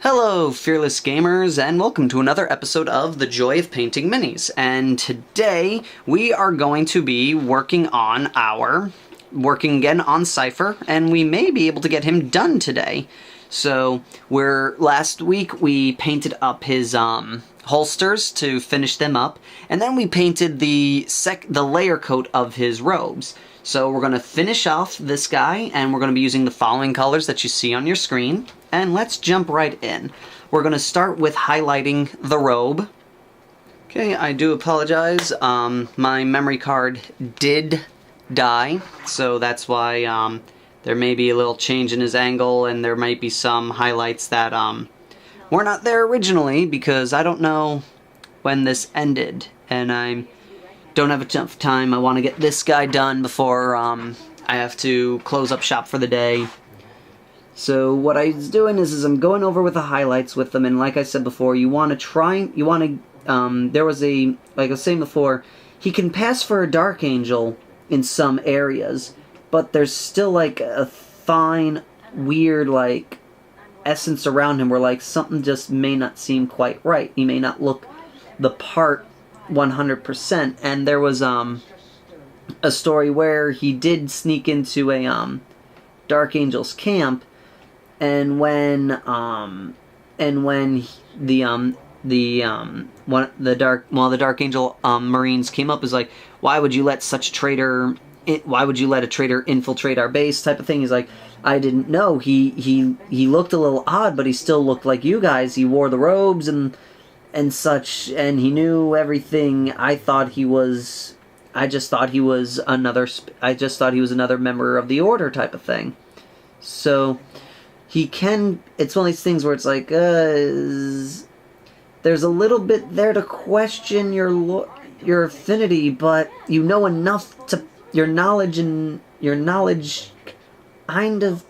Hello, fearless gamers, and welcome to another episode of The Joy of Painting Minis. And today, we are going to be working again on Cypher, and we may be able to get him done today. So, last week we painted up his holsters to finish them up, and then we painted the layer coat of his robes. So we're going to finish off this guy, and we're going to be using the following colors that you see on your screen. And let's jump right in. We're going to start with highlighting the robe. Okay, I do apologize. My memory card did die, so that's why there may be a little change in his angle, and there might be some highlights that were not there originally, because I don't know when this ended, and I don't have enough time. I want to get this guy done before I have to close up shop for the day. So what I was doing is I'm going over with the highlights with them, and like I said before, there was like I was saying before, he can pass for a Dark Angel in some areas, but there's still like a fine, weird, like, essence around him where like something just may not seem quite right. He may not look the part 100%, and there was a story where he did sneak into a Dark Angel's camp, and when the Dark Angel Marines came up, is like, why would you let such a traitor? Why would you let a traitor infiltrate our base? Type of thing. He's like, I didn't know. He looked a little odd, but he still looked like you guys. He wore the robes and such, and he knew everything. I just thought he was another member of the Order type of thing. So it's one of these things where it's like, there's a little bit there to question your affinity, but you know enough to, your knowledge kind of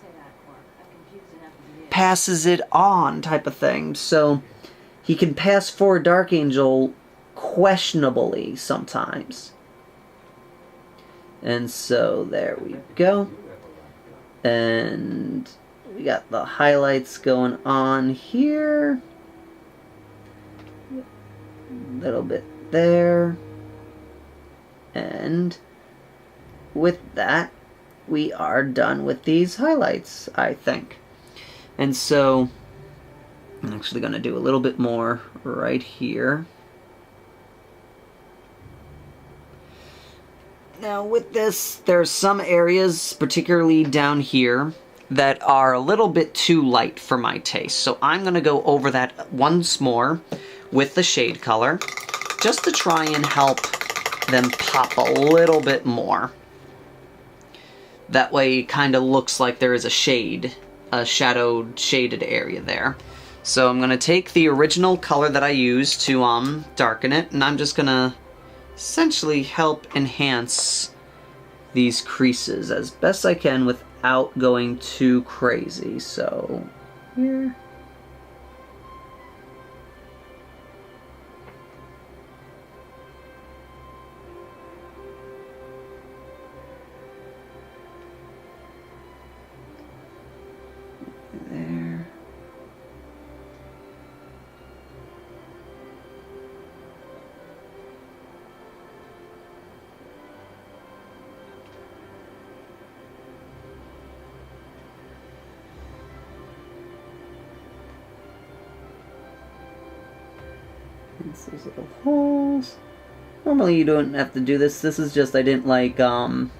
passes it on type of thing. So he can pass for a Dark Angel questionably sometimes. And so there we go. And we got the highlights going on here. A little bit there. And with that, we are done with these highlights, I think. And so I'm actually going to do a little bit more right here. Now with this, there's some areas, particularly down here, that are a little bit too light for my taste. So I'm going to go over that once more with the shade color, just to try and help them pop a little bit more. That way it kind of looks like there is a shaded area there. So I'm going to take the original color that I used to darken it, and I'm just going to essentially help enhance these creases as best I can without going too crazy. So here. There. These little holes. Normally you don't have to do this. This is just I didn't like how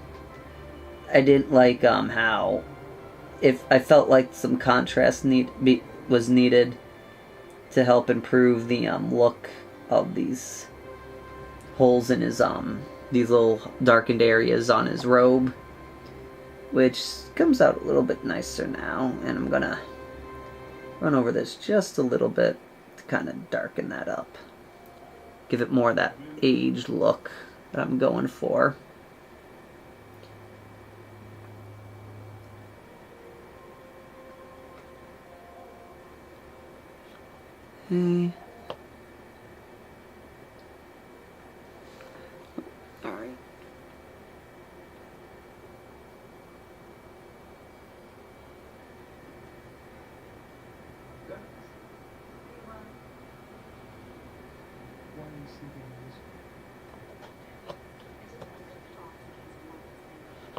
if I felt like some contrast was needed to help improve the look of these holes in his these little darkened areas on his robe, which comes out a little bit nicer now. And I'm gonna run over this just a little bit to kind of darken that up. Give it more of that aged look that I'm going for. Okay. Alright.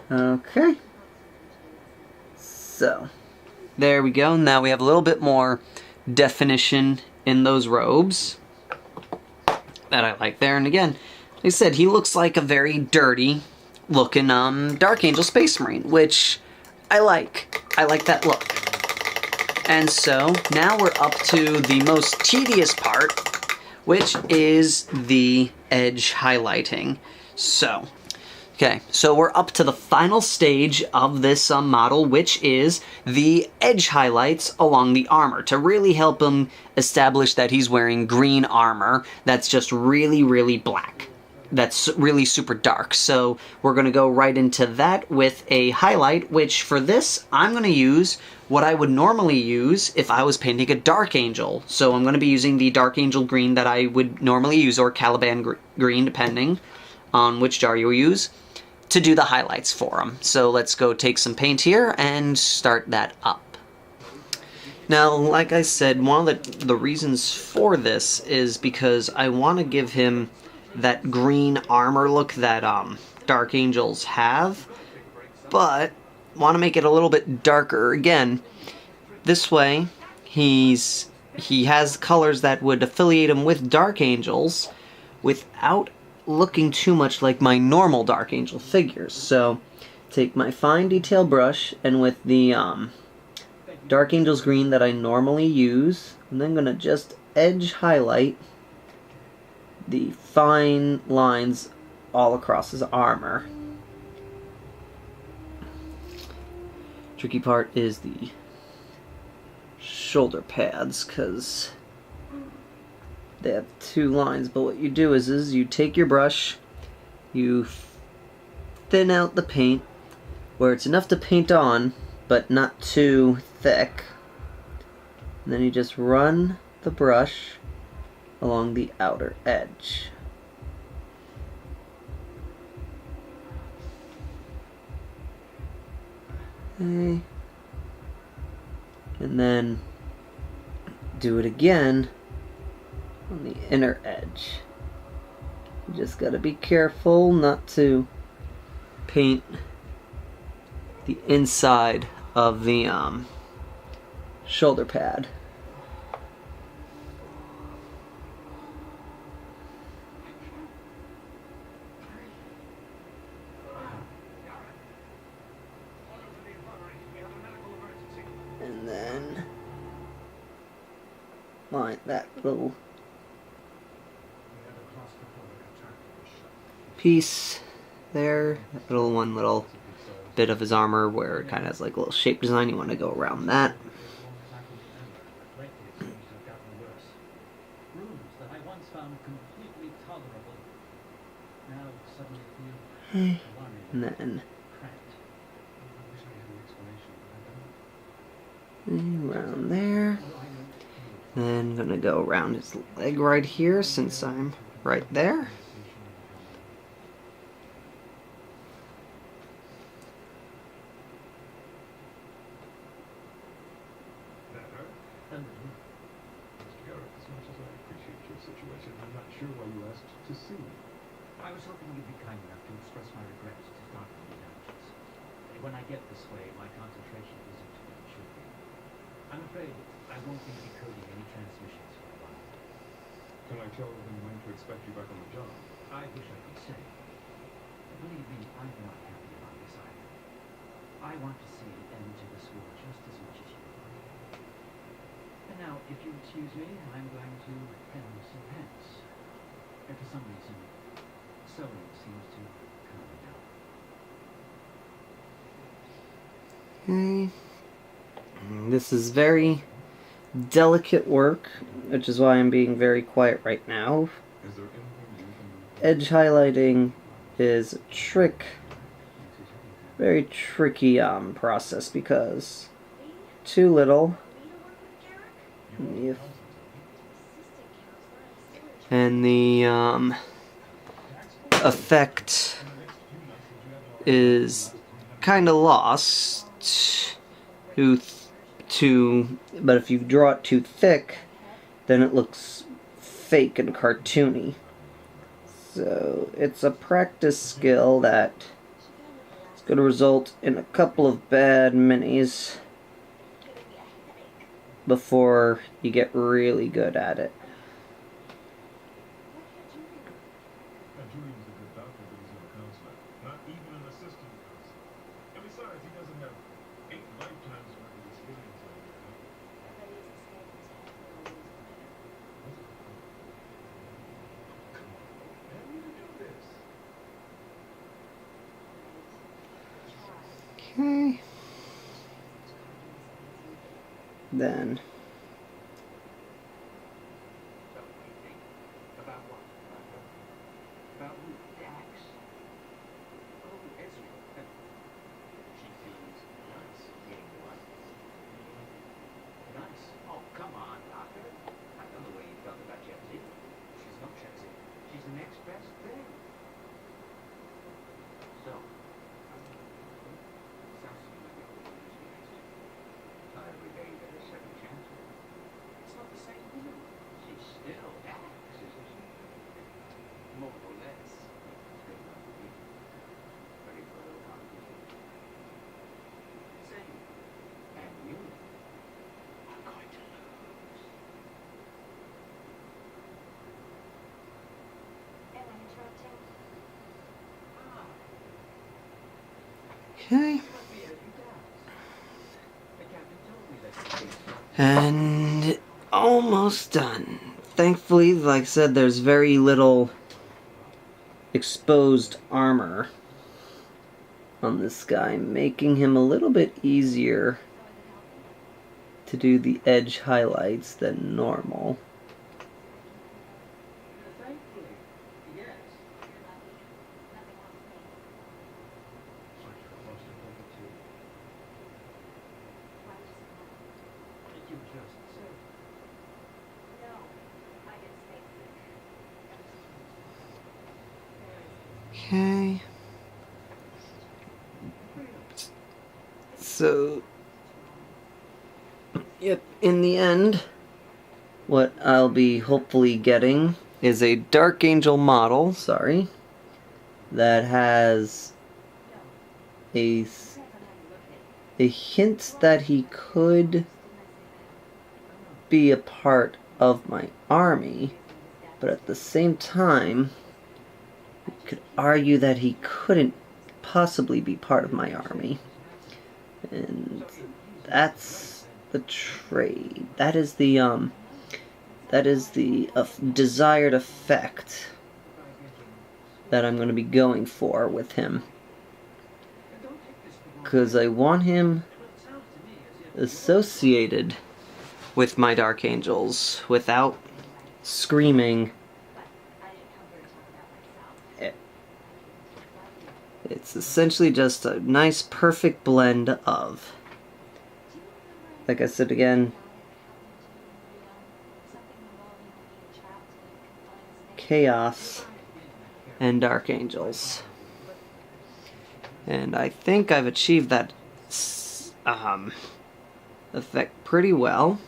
Okay. So, there we go. Now we have a little bit more definition in those robes that I like there. And again, like I said, he looks like a very dirty looking Dark Angel Space Marine, which I like. I like that look. And so now we're up to the most tedious part, which is the edge highlighting. So, okay, so we're up to the final stage of this model, which is the edge highlights along the armor to really help him establish that he's wearing green armor that's just really, really black. That's really super dark. So we're going to go right into that with a highlight, which for this, I'm going to use what I would normally use if I was painting a Dark Angel. So I'm going to be using the Dark Angel green that I would normally use, or Caliban green, depending on which jar you use, to do the highlights for them. So let's go take some paint here and start that up. Now, like I said, one of the reasons for this is because I want to give him that green armor look that Dark Angels have, but want to make it a little bit darker. Again, this way he has colors that would affiliate him with Dark Angels without looking too much like my normal Dark Angel figures. So take my fine detail brush, and with the Dark Angels green that I normally use, and then I'm going to just edge highlight the fine lines all across his armor. Tricky part is the shoulder pads, because they have two lines, but what you do is you take your brush, you thin out the paint where it's enough to paint on, but not too thick. And then you just run the brush along the outer edge. Okay. And then do it again on the inner edge. You just gotta be careful not to paint the inside of the shoulder pad. And then line that little piece there, that little bit of his armor where it kind of has like a little shape design. You want to go around that. Okay. And then around there. Then I'm gonna go around his leg right here since I'm right there. I was hoping you'd be kind enough to express my regrets to Dr. Intelligence. When I get this way, my concentration isn't what it should be. I'm afraid I won't be decoding any transmissions for a while. Can I tell them when to expect you back on the job? I wish I could say. Believe me, I'm not happy about this either. I want to see an end to this war just as much as you do. And now, if you excuse me, I'm going to hem some pants. And for some reason, sewing seems to calm me down. Okay. This is very delicate work, which is why I'm being very quiet right now. Is there anything you can do? Edge highlighting is a very tricky process, because too little, you And the effect is kind of lost but if you draw it too thick, then it looks fake and cartoony. So it's a practice skill that is going to result in a couple of bad minis before you get really good at it. Julian's a good doctor, but he's no counselor. Not even an assistant counselor. And besides, he doesn't have 8 lifetimes worth of experience on here. Come on, man, you can do this. Okay. Then About what? About who? Dax? Oh, Ezreal. She seems nice. Getting what? Nice? Oh, come on, Doctor. I know the way you felt about Jepsy. She's no Jepsy. She's the next best thing. So, sounds to me like you're enthusiastic. Not every day you get a second chance. It's not the same woman. She's still Dax, isn't she? More or less. Still not me. Ready for a little conversation. Same. And you are going to lose. Am I interrupting? okay. Let me ask you Dax. The captain told me that you think so. And almost done. Thankfully, like I said, there's very little exposed armor on this guy, making him a little bit easier to do the edge highlights than normal. Thankfully, yes. Sorry for close to over to You just said. No, I get space. Okay. So, yep, in the end, what I'll be hopefully getting is a Dark Angel model, that has a hint that he could be a part of my army, but at the same time, you could argue that he couldn't possibly be part of my army. And that's the trade. That is the desired effect that I'm going to be going for with him. Because I want him associated with my Dark Angels without screaming. It's essentially just a nice, perfect blend of, like I said again, Chaos and Dark Angels. And I think I've achieved that effect pretty well.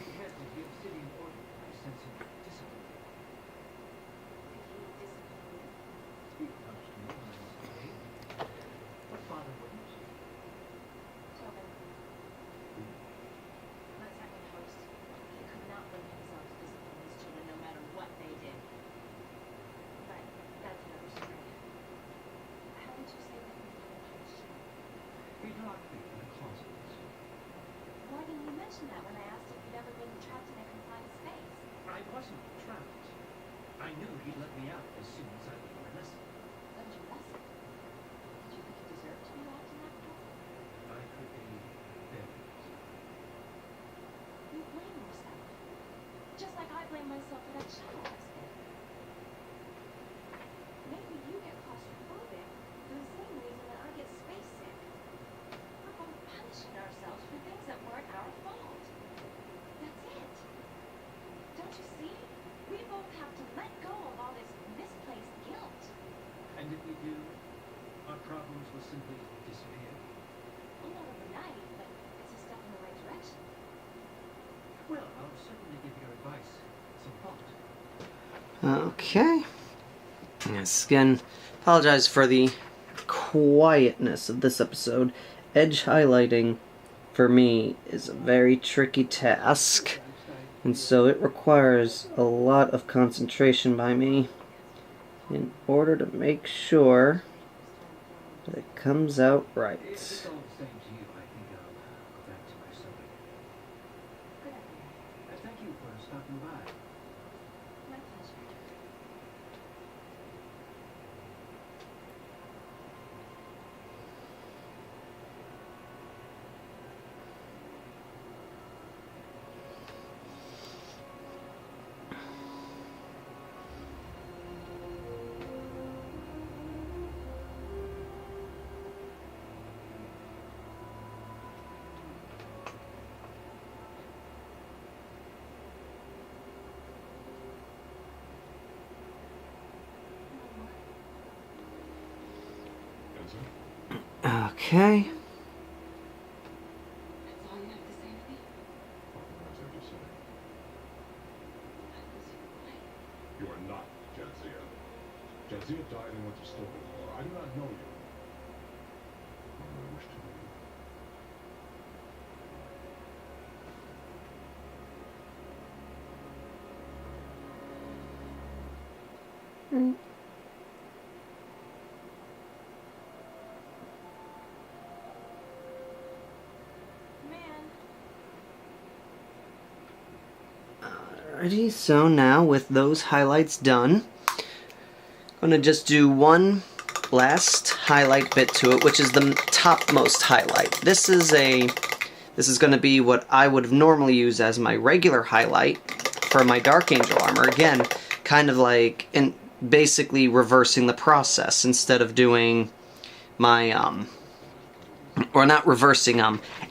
That when I asked if you'd ever been trapped in a confined space. I wasn't trapped. I knew he'd let me out as soon as I learned my lesson. Learned your lesson. Did you think you deserved to be locked in that place? I could be very You blame yourself. Just like I blame myself for that shuttle accident. Maybe you get claustrophobic for the same reason that I get space sick. We're both punishing ourselves for things that weren't our fault. That's it. Don't you see? We both have to let go of do, our problems will simply disappear. Well, not overnight, but it's a step in the right direction. Well, I'll certainly give your advice some thought. Okay. Yes, again, apologize for the quietness of this episode. Edge highlighting, for me, is a very tricky task, and so it requires a lot of concentration by me in order to make sure that it comes out right. If it's all the same to you, I think I'll go back to my sewing. Good idea. Thank you for stopping by. My pleasure. Answer? Okay. That's all you have to say to me? What words have you said? I was your wife. You are not Jadzia. Jadzia died and went to Stolen War. I do not know you. Nor do I wish to know you. Man. Alrighty, so now with those highlights done, I'm gonna just do one last highlight bit to it, which is the topmost highlight. This is gonna be what I would normally use as my regular highlight for my Dark Angel armor. Again, kind of like basically reversing the process instead of doing my or not reversing,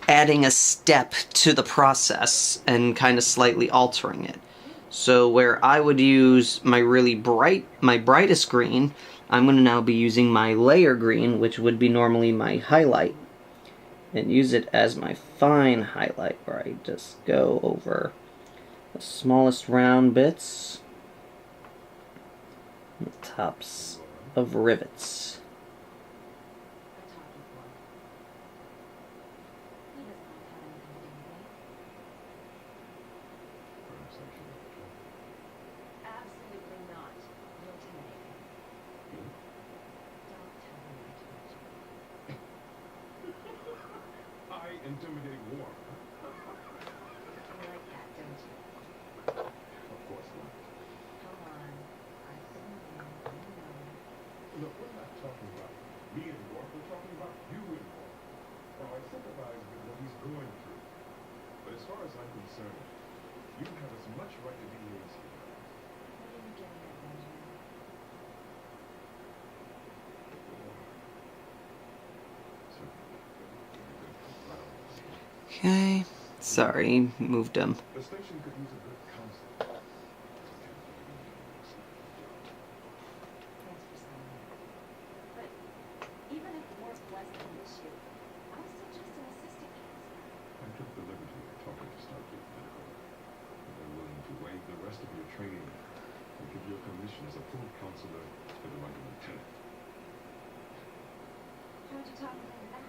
adding a step to the process and kind of slightly altering it. So where I would use my my brightest green, I'm going to now be using my layer green, which would be normally my highlight, and use it as my fine highlight, where I just go over the smallest round bits, and the tops of rivets. I talked with Dwarf. He doesn't have anything to do with me. Perhaps I should have told Absolutely not. You'll tell me. you. Don't tell him I told you. I intimidate war. You like that, don't you? Of course not. Come on. I've seen you. You know. Look, we're not talking about me and Dwarf. We're talking about you and Dwarf. Now, I sympathize with what he's going through. But as far as I'm concerned, you have as much right to be here as he does. What are you getting at, Benjamin? Okay, sorry, moved him. The station could use a good counsel. Thanks for saying that. But even if war's wasn't an issue, I'm still just an assistant counselor. I took the liberty of talking to Starfleet Medical. And they're willing to waive the rest of your training and give you a commission as a full counselor for the rank of lieutenant. How'd you talk them into that?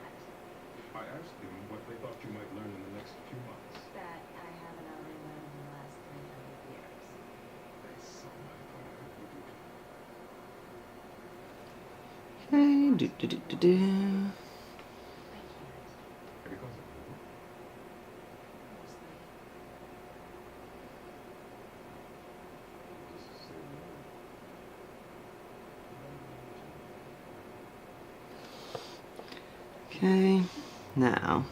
I asked them what they thought you might learn in the next few months. That I haven't already learned in the last 300 years. They saw my fire with you. Okay, do. I can't. Because of you. Mostly. Just say no. Okay, now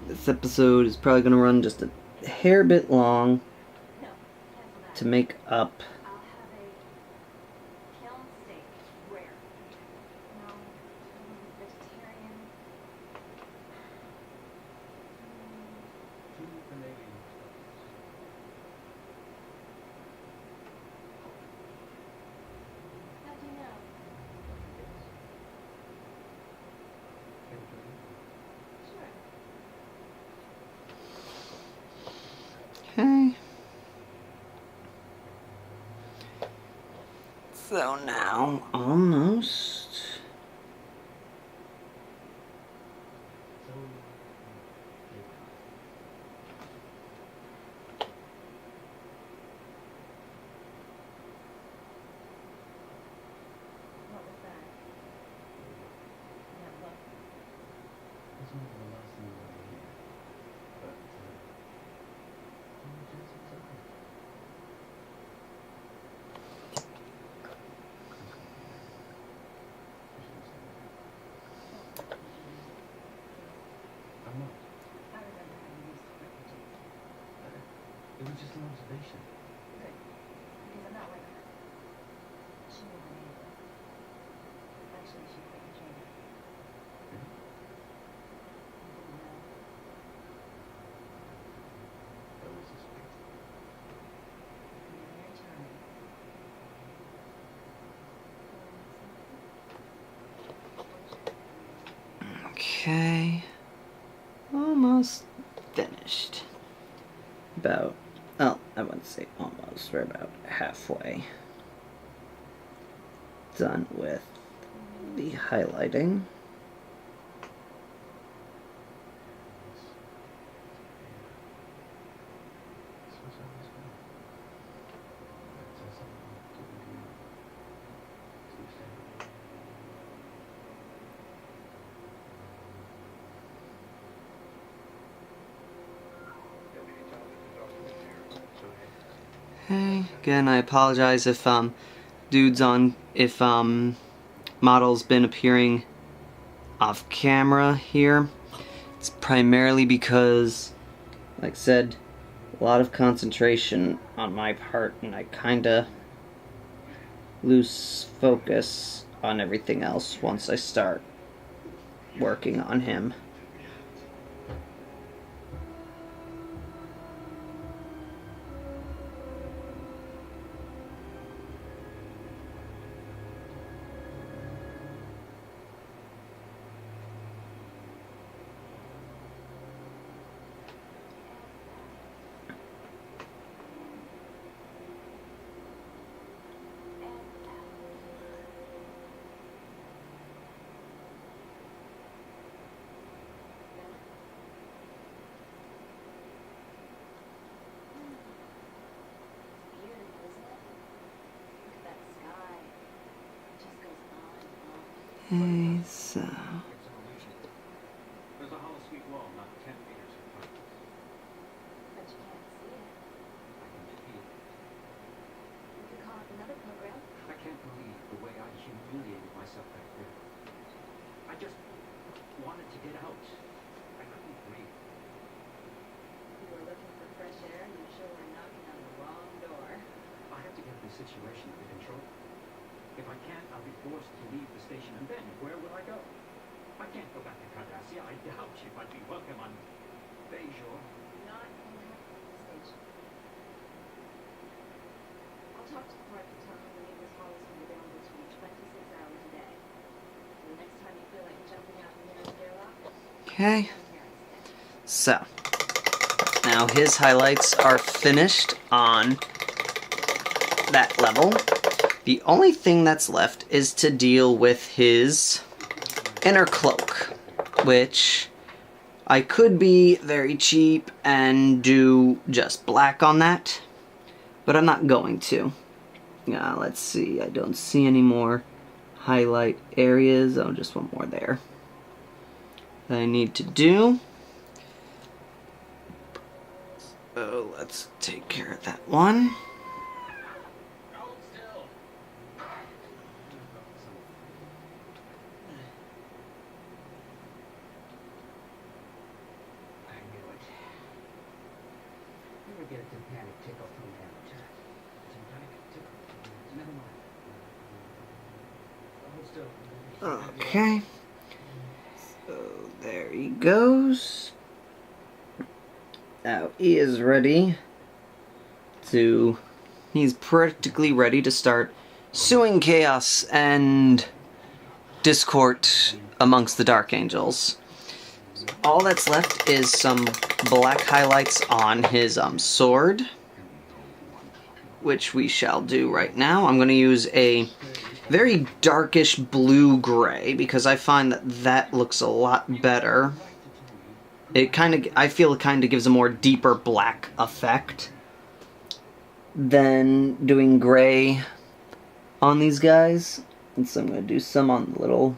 this episode is probably going to run just a hair bit long No, cancel that. to make up. I'll have a kiln steak. Rare. No, vegetarian. Two Canadian clubs. 2 Okay. So now, almost. What was that? That look. It's one of the last things I hear. But, it's okay. I'm not. I remember how you used to refugees. It was just an observation. Good. Because I'm not like her. She knew her neighbor. Actually, she quit your training. Really? You didn't know. That was suspect. You're very charming. Okay. Almost finished. About, oh, I wouldn't say almost. We're about halfway done with the highlighting. Okay, again, I apologize if models been appearing off camera here. It's primarily because, like I said, a lot of concentration on my part, and I kinda lose focus on everything else once I start working on him. Okay, so... It's an illusion. There's a hollow sweet wall not 10 meters in front of us. But you can't see it. I can feel it. We could call up another program. I can't believe the way I humiliated myself back there. I just wanted to get out. I couldn't breathe. You were looking for fresh air, and you sure were knocking on the wrong door. I have to get this situation under control. If I can't, I'll be forced to leave the station, and then where will I go? I can't go back to Cardassia. I doubt if I'd be welcome on Bejor. Not in that station. I'll talk to the park and tell them the neighbor's hall is available to you 26 hours a day. So the next time you feel like jumping out the nearest airlock, Okay, come here instead. so... Now his highlights are finished on that level. The only thing that's left is to deal with his inner cloak, which I could be very cheap and do just black on that, but I'm not going to. Let's see, I don't see any more highlight areas. Oh, just one more there that I need to do. So let's take care of that one. Get a tympanic tickle from amateur. Tympanic tickle. Never mind. Hold still. Okay. So there he goes. Now he is ready to... He's practically ready to start sowing chaos and discord amongst the Dark Angels. all that's left is some black highlights on his sword, which we shall do right now. I'm going to use a very darkish blue-gray because I find that that looks a lot better. I feel it kind of gives a more deeper black effect than doing gray on these guys. And so I'm going to do some on the little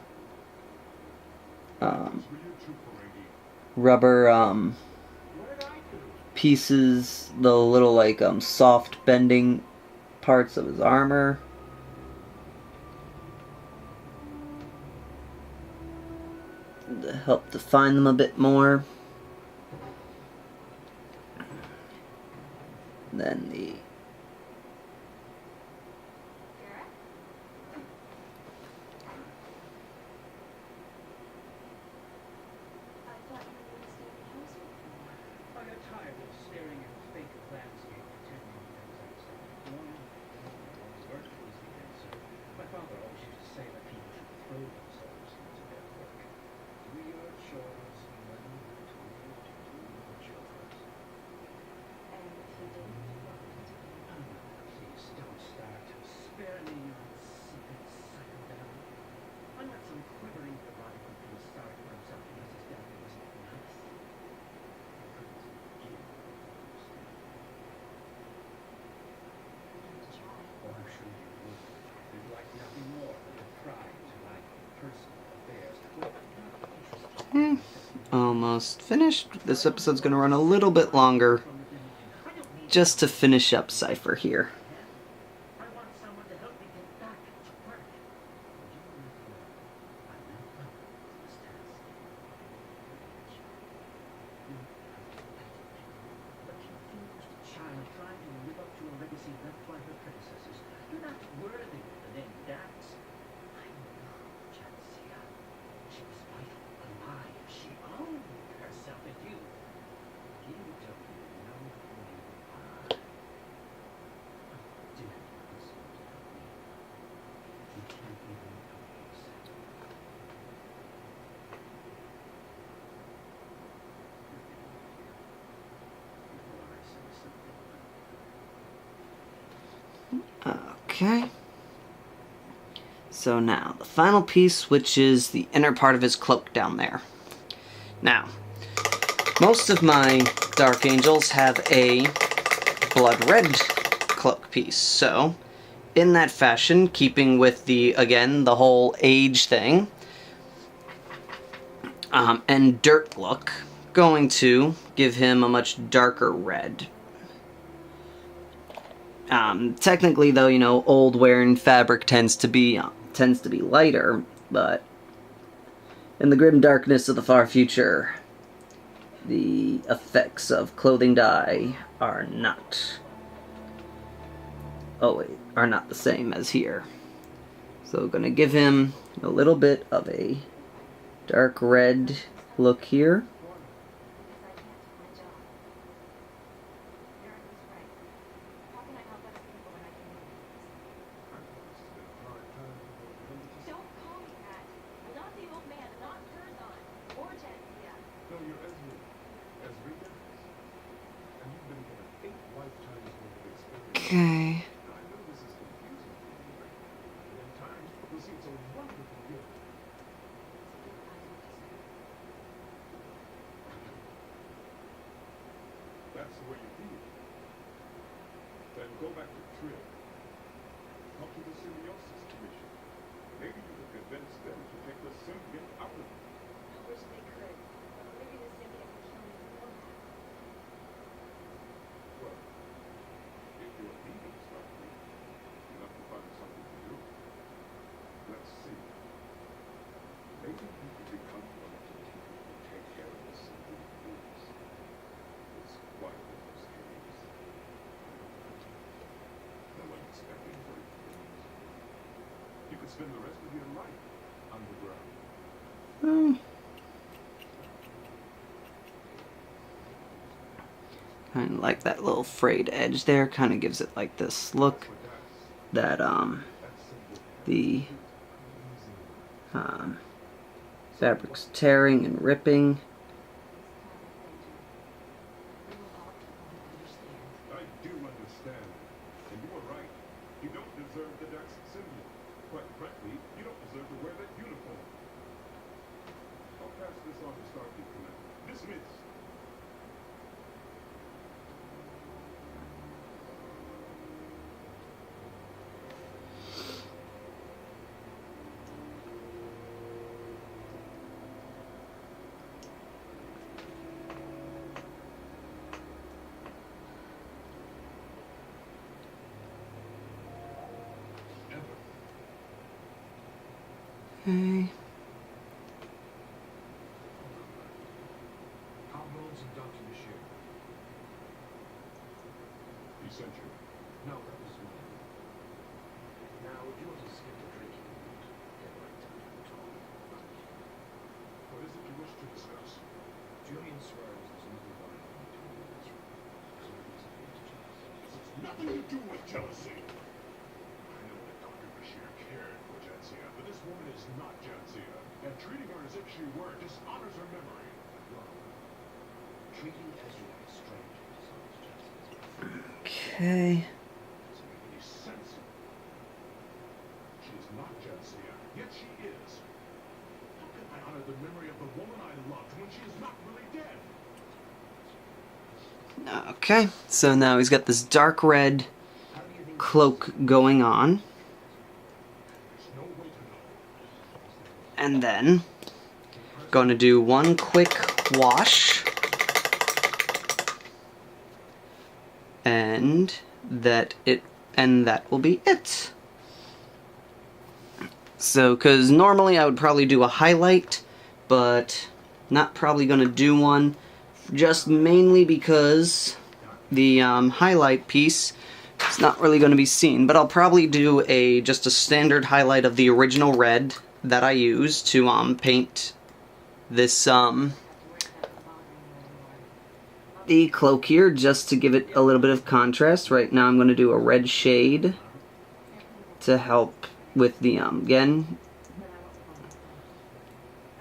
rubber pieces, the little like soft bending parts of his armor. To help define them a bit more. Then the I got tired of staring at the fake landscape for 10 minutes outside. Work was the answer. My father always used to say that people should throw themselves into their work. Do your chores when you're told to do your chores. Please don't start to spare me your secret psychodown. I'm not some quivering erotic who feels sorry for himself because his dad was nice. Oh, I'm sure you would. You'd like nothing more than to pry into my personal affairs. almost finished. This episode's going to run a little bit longer just to finish up Cypher here. I want someone to help me get back to work. A confused child trying to live up to a legacy left by her predecessors. You're not worthy of the name Dax. I know Jadzia. She was vital, alive. She owned herself, and you don't know who you are. Do you listen to me? You can't even know yourself. Before I say something. Okay. So now, the final piece, which is the inner part of his cloak down there. Now, most of my Dark Angels have a blood red cloak piece, so in that fashion, keeping with the, again, the whole age thing, and dirt look, going to give him a much darker red. Technically, though, you know, old wearing fabric tends to be lighter, but in the grim darkness of the far future, the effects of clothing dye are not the same as here. So, gonna give him a little bit of a dark red look here. Don't call me that. I'm not the old man, not Curzon, or Jadzia. No, you're Ezra. Ezra Dennis. And you've been given 8 lifetimes worth of experience. Okay. Now, I know this is confusing for you, right? And in time, you'll see it's a wonderful gift. That's the way you feel. Then go back to Trill. Talk to the Symbiosis Commission. Maybe you could convince them to take the symbiont out of you. I wish they could. Maybe the symbiote would kill me more. Well, if your needs start me, you'll have to find something to do. Let's see. Maybe you could become one of the people who take care of the symbiont foods. It's quiet in those caves. No one expecting great things. You could spend the rest of your life underground. Kind of like that little frayed edge there, kind of gives it like this look that the fabric's tearing and ripping. Okay. Compliments of Dr. Bashir. He sent you. No, that was me. Now, if you want to skip the drinking and get right down to the talk. What is it you wish to discuss? Julian swears there's nothing going on between you and this room. So it is a bit jealous. It's nothing to do with jealousy. I know that Dr. Bashir cared for Jansia, but this woman is not Jansia, and treating her as if she were dishonors her memory. Wrong. Treating as you like a stranger dishonors justice. Okay. Doesn't make any sense. She is not Jansia, yet she is. How can I honor the memory of the woman I loved when she is not really dead? Okay, so now he's got this dark red cloak going on. There's no way to know. And then, going to do one quick wash. And that will be it. So, because normally I would probably do a highlight, but not probably going to do one, just mainly because the highlight piece is not really going to be seen. But I'll probably do just a standard highlight of the original red that I used to paint this the cloak here, just to give it a little bit of contrast. Right now I'm going to do a red shade to help with the again,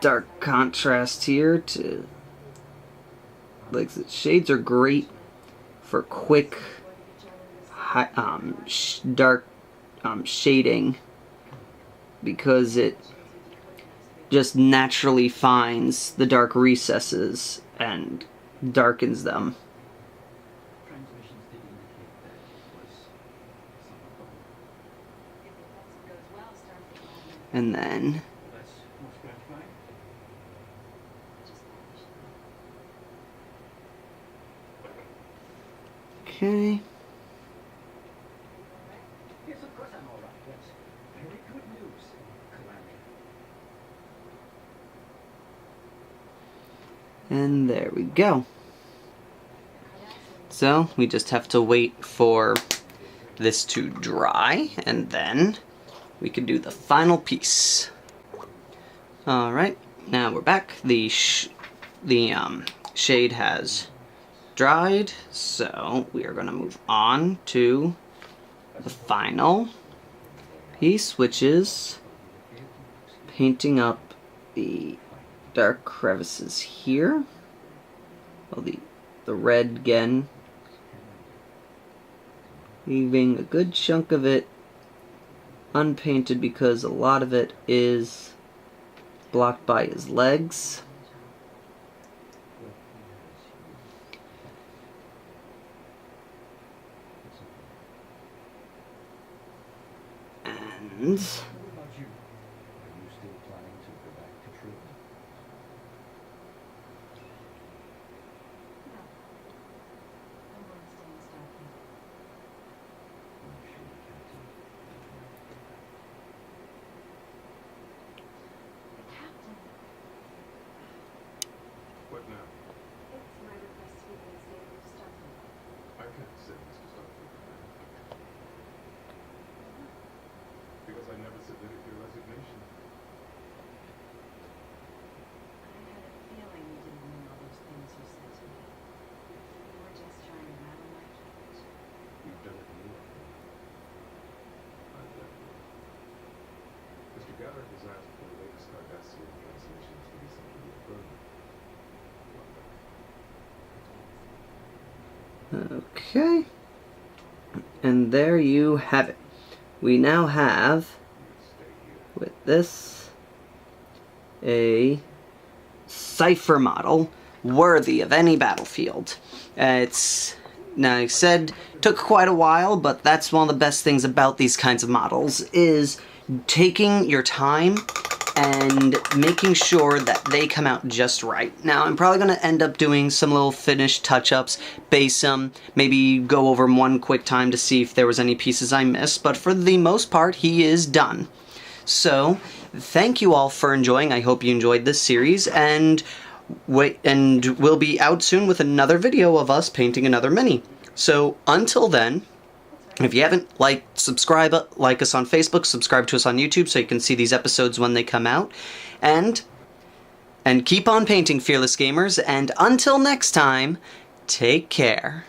dark contrast here. To like, the shades are great for quick dark shading, because it just naturally finds the dark recesses and darkens them. Transmissions did indicate that it was somewhat wrong. If the offensive goes well, start And then That's more gratifying. just okay. Yes, of course I'm all right. That's very good news, Calamity. And there we go. So we just have to wait for this to dry, and then we can do the final piece. Alright, now we're back. The shade has dried, so we are going to move on to the final piece, which is painting up the dark crevices here. Well, the red again, leaving a good chunk of it unpainted because a lot of it is blocked by his legs. And What about you? Are you still planning to go back to True? No. I'm going to stay in Starfleet. I'm sure the captain would like to go back. The captain. What now? It's my request to be reinstated to Starfleet. I can't say Mr. Starfleet. Because I never submitted your resignation. I had a feeling you didn't mean all those things you said to me. You were just trying to rattle my cage. You've done it more. I've done more. Mr. Garrett has asked for the latest Cardassian translations to be sent to the Affirmative. okay. And there you have it. We now have, with this, a Cypher model worthy of any battlefield. It's, now I said, took quite a while, but that's one of the best things about these kinds of models, is taking your time and making sure that they come out just right. Now, I'm probably going to end up doing some little finished touch-ups, base them, maybe go over them one quick time to see if there was any pieces I missed, but for the most part, he is done. So, thank you all for enjoying. I hope you enjoyed this series, and we'll be out soon with another video of us painting another mini. So until then, if you haven't subscribe, like us on Facebook, subscribe to us on YouTube so you can see these episodes when they come out, and keep on painting, fearless gamers, and until next time, take care.